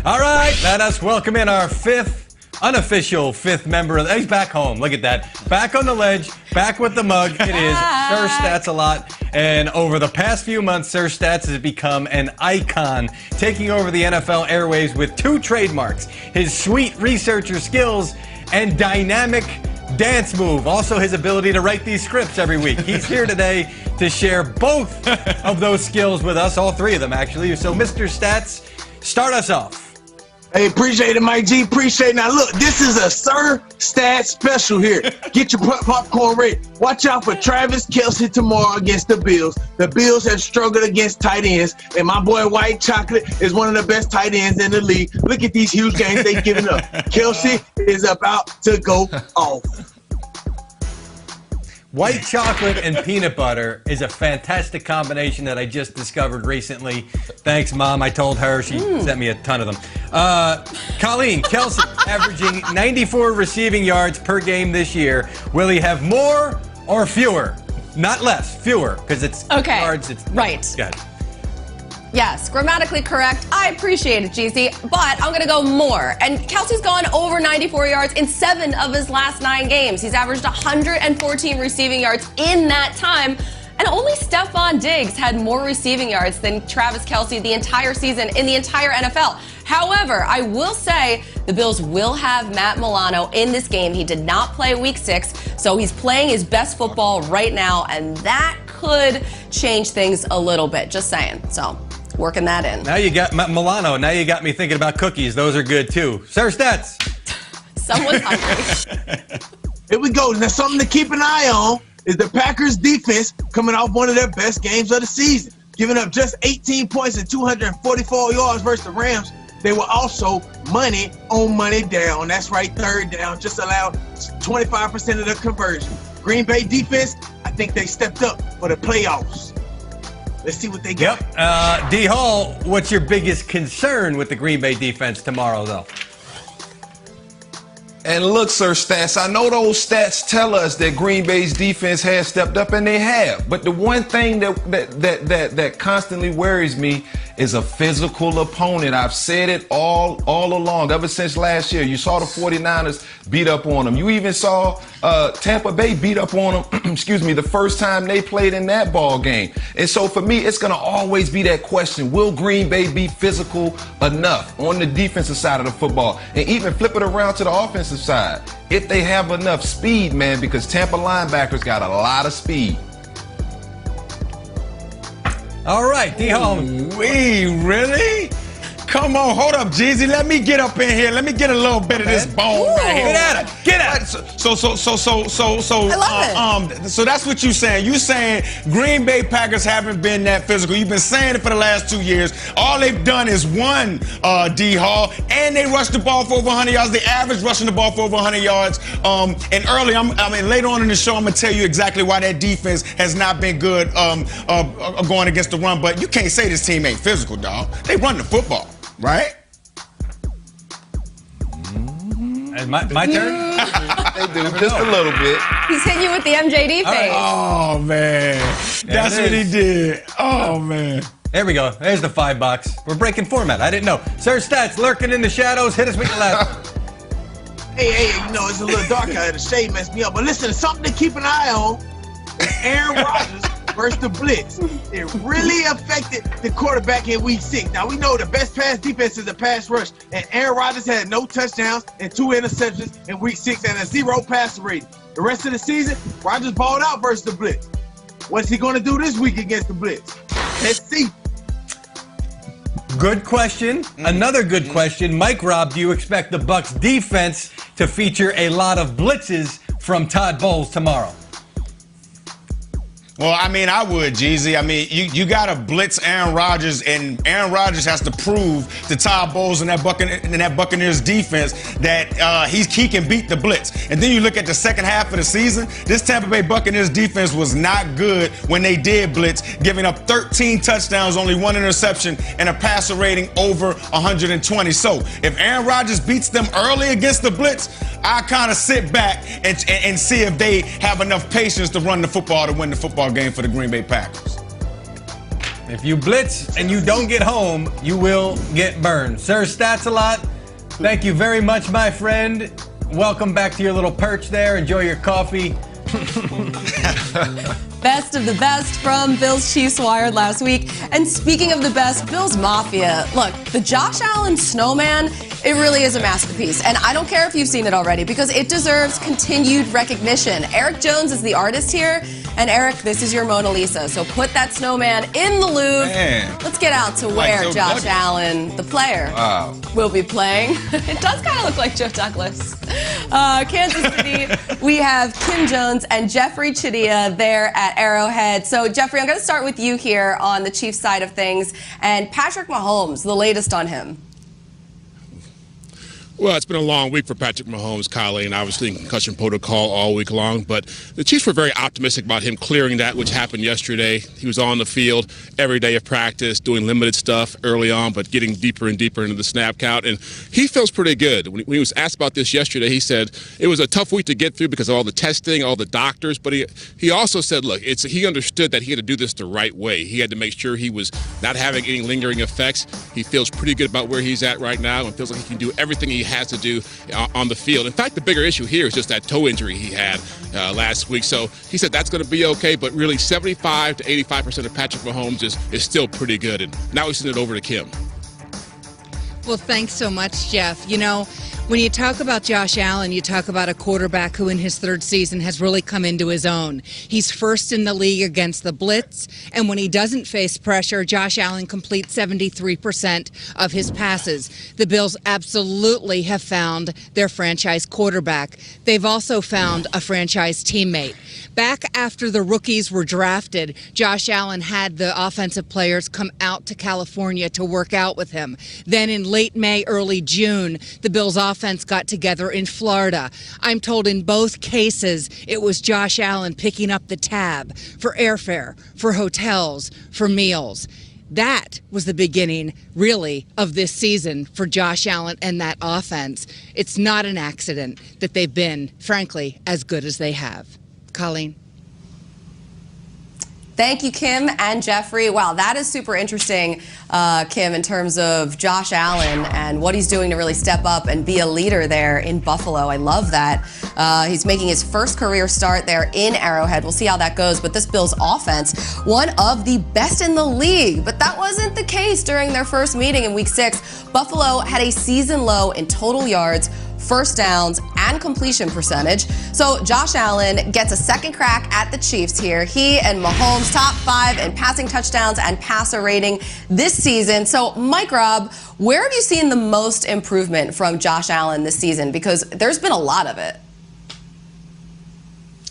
All right, let us welcome in our unofficial fifth member. He's back home. Look at that. Back on the ledge, back with the mug. It is Sir Stats a lot. And over the past few months, Sir Stats has become an icon, taking over the NFL airwaves with 2 trademarks: his sweet researcher skills and dynamic dance move. Also, his ability to write these scripts every week. He's here today to share both of those skills with us, all 3 of them, actually. So, Mr. Stats, start us off. Hey, appreciate it, Mike G. Appreciate it. Now, look, this is a Sir Stats special here. Get your popcorn ready. Watch out for Travis Kelce tomorrow against the Bills. The Bills have struggled against tight ends, and my boy White Chocolate is one of the best tight ends in the league. Look at these huge games they've given up. Kelce is about to go off. White chocolate and peanut butter is a fantastic combination that I just discovered recently. Thanks, Mom. I told her. She sent me a ton of them. Colleen, Kelce averaging 94 receiving yards per game this year. Will he have more or fewer? Not less, fewer, because it's yards. It's right. Good. Yes, grammatically correct. I appreciate it, GC, but I'm going to go more. And Kelce's gone over 94 yards in 7 of his last 9 games. He's averaged 114 receiving yards in that time. And only Stephon Diggs had more receiving yards than Travis Kelce the entire season in the entire NFL. However, I will say the Bills will have Matt Milano in this game. He did not play Week 6, so he's playing his best football right now, and that could change things a little bit. Just saying. So, working that in. Now you got Milano. Now you got me thinking about cookies. Those are good, too. Sir Stats. Someone's hungry. Here we go. Now, something to keep an eye on is the Packers defense coming off one of their best games of the season, giving up just 18 points and 244 yards versus the Rams. They were also money on money down. That's right, third down. Just allowed 25% of the conversion. Green Bay defense, I think they stepped up for the playoffs. Let's see what they got. Yep. D. Hall, what's your biggest concern with the Green Bay defense tomorrow, though? And look, Sir Stats, I know those stats tell us that Green Bay's defense has stepped up, and they have. But the one thing that constantly worries me is a physical opponent. I've said it all along, ever since last year. You saw the 49ers beat up on them. You even saw Tampa Bay beat up on them, excuse me, the first time they played in that ball game. And so for me, it's going to always be that question. Will Green Bay be physical enough on the defensive side of the football? And even flip it around to the offensive side, if they have enough speed, man, because Tampa linebackers got a lot of speed. All right, D-Hall. Really? Come on, hold up, Jeezy. Let me get up in here. Let me get a little bit of this bone right here. Get at it. Get at it. I love it. So that's what you're saying. You're saying Green Bay Packers haven't been that physical. You've been saying it for the last 2 years. All they've done is won, D-Hall, and they rushed the ball for over 100 yards. They average rushing the ball for over 100 yards. And early, later on in the show, I'm going to tell you exactly why that defense has not been good going against the run. But you can't say this team ain't physical, dog. They run the football. Right? My turn? They do, just a little bit. He's hitting you with the MJD face. Oh, man. That's what he did. Oh, man. There we go. There's the $5. We're breaking format. I didn't know. Sir Stats lurking in the shadows. Hit us with your last. Hey, you know, it's a little dark out here. The shade messed me up. But listen, something to keep an eye on. Aaron Rodgers versus the blitz. It really affected the quarterback in Week 6. Now, we know the best pass defense is the pass rush, and Aaron Rodgers had no touchdowns and 2 interceptions in Week 6 and a 0 passer rating. The rest of the season, Rodgers balled out versus the blitz. What's he going to do this week against the blitz? Let's see. Good question. Another good question. Mike Robb, do you expect the Bucs defense to feature a lot of blitzes from Todd Bowles tomorrow? Well, I mean, I would, Jeezy. I mean, you got to blitz Aaron Rodgers, and Aaron Rodgers has to prove to Todd Bowles and that Buccaneers defense that he can beat the blitz. And then you look at the second half of the season, this Tampa Bay Buccaneers defense was not good when they did blitz, giving up 13 touchdowns, only 1 interception, and a passer rating over 120. So if Aaron Rodgers beats them early against the blitz, I kind of sit back and see if they have enough patience to run the football to win the football game for the Green Bay Packers. If you blitz and you don't get home, you will get burned. Sir Stats a lot. Thank you very much, my friend. Welcome back to your little perch there. Enjoy your coffee. Best of the best from Bills Chiefs Wired last week. And speaking of the best, Bills Mafia. Look, the Josh Allen snowman, it really is a masterpiece. And I don't care if you've seen it already because it deserves continued recognition. Eric Jones is the artist here. And Eric, this is your Mona Lisa. So put that snowman in the Louvre. Man. Let's get out to where Joe Josh Douglas. Allen, the player, will be playing. It does kind of look like Joe Douglas. Kansas City, we have Kim Jones and Jeffrey Chidia there at Arrowhead. So, Jeffrey, I'm going to start with you here on the Chiefs side of things. And Patrick Mahomes, the latest on him. Well, it's been a long week for Patrick Mahomes, Colleen, obviously in concussion protocol all week long. But the Chiefs were very optimistic about him clearing that, which happened yesterday. He was on the field every day of practice, doing limited stuff early on, but getting deeper and deeper into the snap count. And he feels pretty good. When he was asked about this yesterday, he said it was a tough week to get through because of all the testing, all the doctors. But he also said, look, he understood that he had to do this the right way. He had to make sure he was not having any lingering effects. He feels pretty good about where he's at right now and feels like he can do everything he has to do on the field. In fact, the bigger issue here is just that toe injury he had last week. So he said that's going to be okay, but really 75 to 85% of Patrick Mahomes is still pretty good. And now we send it over to Kim. Well, thanks so much, Jeff. You know, when you talk about Josh Allen, you talk about a quarterback who in his third season has really come into his own. He's first in the league against the blitz, and when he doesn't face pressure, Josh Allen completes 73% of his passes. The Bills absolutely have found their franchise quarterback. They've also found a franchise teammate. Back after the rookies were drafted, Josh Allen had the offensive players come out to California to work out with him. Then in late May, early June, the Bills offense got together in Florida. I'm told in both cases it was Josh Allen picking up the tab for airfare, for hotels, for meals. That was the beginning, really, of this season for Josh Allen and that offense. It's not an accident that they've been, frankly, as good as they have. Colleen. Thank you, Kim and Jeffrey. Wow, that is super interesting, Kim, in terms of Josh Allen and what he's doing to really step up and be a leader there in Buffalo. I love that. He's making his first career start there in Arrowhead. We'll see how that goes. But this Bills offense, one of the best in the league. But that wasn't the case during their first meeting in Week 6. Buffalo had a season low in total yards, first downs, and completion percentage. So Josh Allen gets a second crack at the Chiefs here. He and Mahomes top 5 in passing touchdowns and passer rating this season. So Mike Robb, where have you seen the most improvement from Josh Allen this season? Because there's been a lot of it.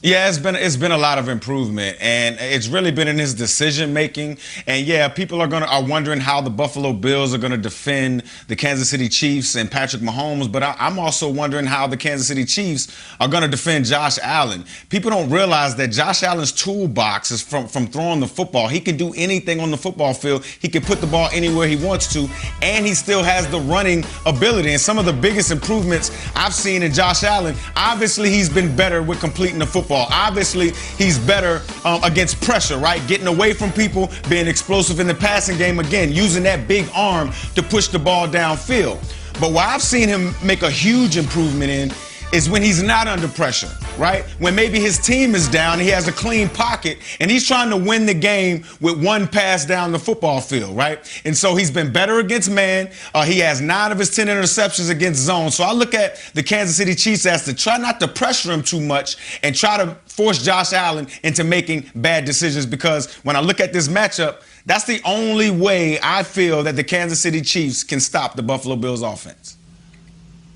Yeah, it's been a lot of improvement, and it's really been in his decision making. And yeah, people are wondering how the Buffalo Bills are gonna defend the Kansas City Chiefs and Patrick Mahomes. But I'm also wondering how the Kansas City Chiefs are gonna defend Josh Allen. People don't realize that Josh Allen's toolbox is from throwing the football. He can do anything on the football field. He can put the ball anywhere he wants to, and he still has the running ability. And some of the biggest improvements I've seen in Josh Allen, obviously he's been better with completing the football. Obviously, he's better against pressure, right? Getting away from people, being explosive in the passing game, again, using that big arm to push the ball downfield. But what I've seen him make a huge improvement in is when he's not under pressure, right? When maybe his team is down, he has a clean pocket, and he's trying to win the game with one pass down the football field, right? And so he's been better against man. He has 9 of his 10 interceptions against zone. So I look at the Kansas City Chiefs as to try not to pressure him too much and try to force Josh Allen into making bad decisions, because when I look at this matchup, that's the only way I feel that the Kansas City Chiefs can stop the Buffalo Bills offense.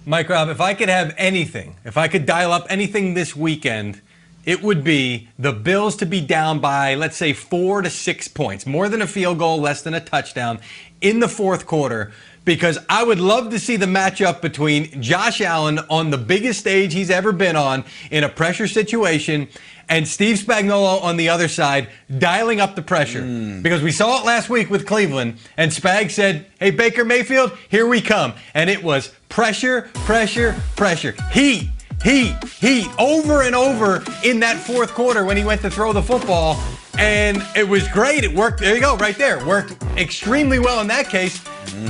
Mike Robb, if I could have anything, if I could dial up anything this weekend, it would be the Bills to be down by, let's say, 4 to 6 points, more than a field goal, less than a touchdown in the fourth quarter, because I would love to see the matchup between Josh Allen on the biggest stage he's ever been on in a pressure situation and Steve Spagnuolo on the other side dialing up the pressure. Because we saw it last week with Cleveland, and Spag said, hey, Baker Mayfield, here we come. And it was pressure, pressure, pressure. Heat, over and over in that fourth quarter when he went to throw the football. And it was great. It worked. There you go, right there. Worked extremely well in that case.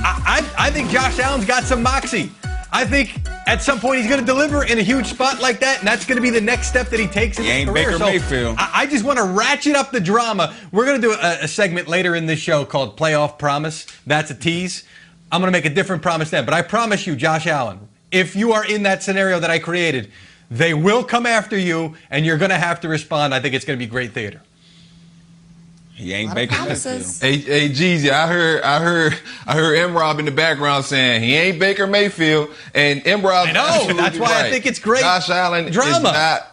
I think Josh Allen's got some moxie. I think at some point he's going to deliver in a huge spot like that, and that's going to be the next step that he takes in He his ain't career. Baker Mayfield. I just want to ratchet up the drama. We're going to do a segment later in this show called Playoff Promise. That's a tease. I'm going to make a different promise then, but I promise you, Josh Allen, if you are in that scenario that I created, they will come after you, and you're going to have to respond. I think it's going to be great theater. He ain't Baker Mayfield. Hey, Jeezy, I heard M-Rob in the background saying he ain't Baker Mayfield, and M-Rob. I know. That's why I think it's great. Josh Allen Drama.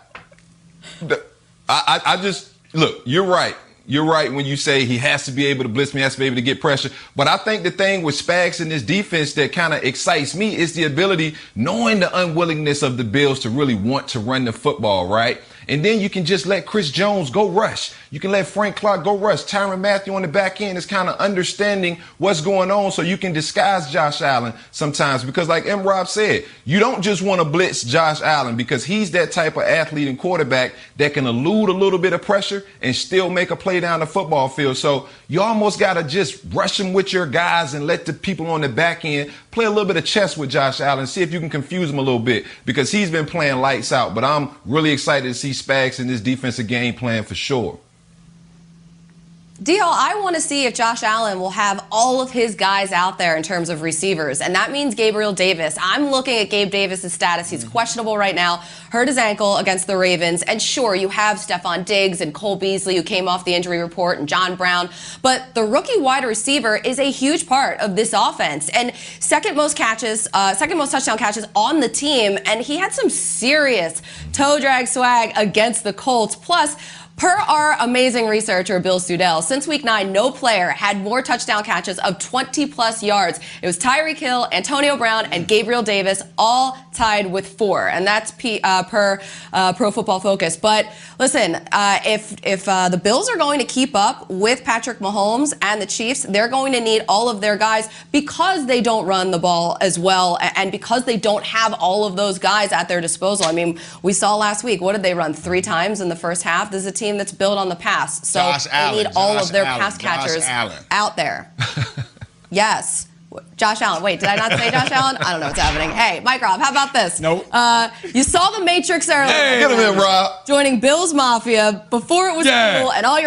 is not. I just look. You're right. You're right when you say he has to be able to blitz me, has to be able to get pressure. But I think the thing with Spags in this defense that kind of excites me is the ability, knowing the unwillingness of the Bills to really want to run the football, right? And then you can just let Chris Jones go rush. You can let Frank Clark go rush. Tyrann Mathieu on the back end is kind of understanding what's going on so you can disguise Josh Allen sometimes. Because like M-Rob said, you don't just want to blitz Josh Allen because he's that type of athlete and quarterback that can elude a little bit of pressure and still make a play down the football field. So you almost got to just rush him with your guys and let the people on the back end play a little bit of chess with Josh Allen, see if you can confuse him a little bit because he's been playing lights out. But I'm really excited to see Spags in this defensive game plan for sure. D-Hall, I want to see if Josh Allen will have all of his guys out there in terms of receivers, and that means Gabriel Davis. I'm looking at Gabe Davis' status. He's questionable right now, hurt his ankle against the Ravens, and sure, you have Stephon Diggs and Cole Beasley who came off the injury report, and John Brown, but the rookie wide receiver is a huge part of this offense, and second most touchdown catches on the team, and he had some serious toe drag swag against the Colts. Plus, per our amazing researcher, Bill Studell, since week 9, no player had more touchdown catches of 20-plus yards. It was Tyreek Hill, Antonio Brown, and Gabriel Davis, all tied with 4. And that's per Pro Football Focus. But listen, if the Bills are going to keep up with Patrick Mahomes and the Chiefs, they're going to need all of their guys because they don't run the ball as well and because they don't have all of those guys at their disposal. I mean, we saw last week, what did they run 3 times in the first half? This is a team that's built on the pass. So they need all of their pass catchers out there. Yes. Josh Allen. Wait, did I not say Josh Allen? I don't know what's happening. Hey, Mike Rob, how about this? Nope. You saw The Matrix earlier. Hey, get him in, Rob. Joining Bills Mafia before it was cool, and all your